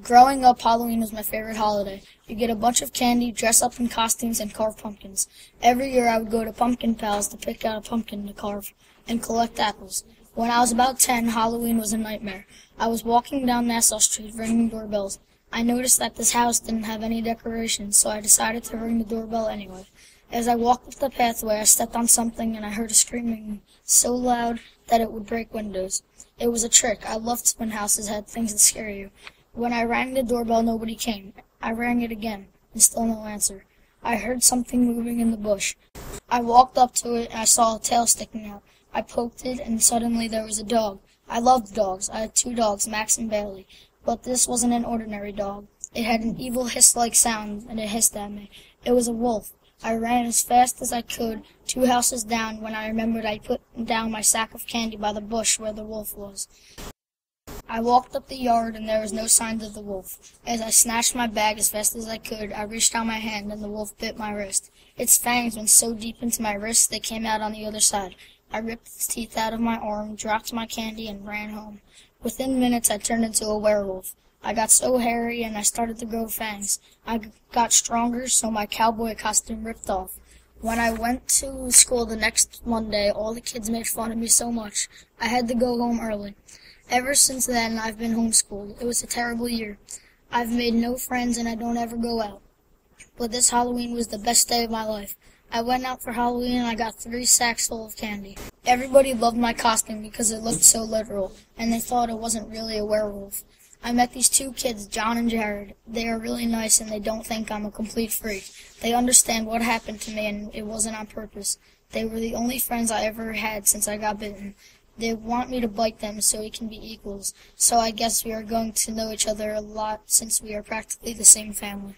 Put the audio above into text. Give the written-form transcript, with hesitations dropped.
Growing up, Halloween was my favorite holiday. You get a bunch of candy, dress up in costumes, and carve pumpkins. Every year I would go to Pumpkin Pals to pick out a pumpkin to carve and collect apples. When I was about 10, Halloween was a nightmare. I was walking down Nassau Street ringing doorbells. I noticed that this house didn't have any decorations, so I decided to ring the doorbell anyway. As I walked up the pathway, I stepped on something and I heard a screaming so loud that it would break windows. It was a trick. I loved when houses had things that scare you. When I rang the doorbell, nobody came. I rang it again, and still no answer. I heard something moving in the bush. I walked up to it, and I saw a tail sticking out. I poked it, and suddenly there was a dog. I loved dogs. I had 2 dogs, Max and Bailey. But this wasn't an ordinary dog. It had an evil hiss-like sound, and it hissed at me. It was a wolf. I ran as fast as I could, 2 houses down, when I remembered I'd put down my sack of candy by the bush where the wolf was. I walked up the yard, and there was no signs of the wolf. As I snatched my bag as fast as I could, I reached out my hand, and the wolf bit my wrist. Its fangs went so deep into my wrist they came out on the other side. I ripped its teeth out of my arm, dropped my candy, and ran home. Within minutes, I turned into a werewolf. I got so hairy, and I started to grow fangs. I got stronger, so my cowboy costume ripped off. When I went to school the next Monday, all the kids made fun of me so much, I had to go home early. Ever since then, I've been homeschooled. It was a terrible year. I've made no friends, and I don't ever go out. But this Halloween was the best day of my life. I went out for Halloween, and I got 3 sacks full of candy. Everybody loved my costume because it looked so literal, and they thought it wasn't really a werewolf. I met these 2 kids, John and Jared. They are really nice, and they don't think I'm a complete freak. They understand what happened to me, and it wasn't on purpose. They were the only friends I ever had since I got bitten. They want me to bite them so we can be equals, so I guess we are going to know each other a lot since we are practically the same family.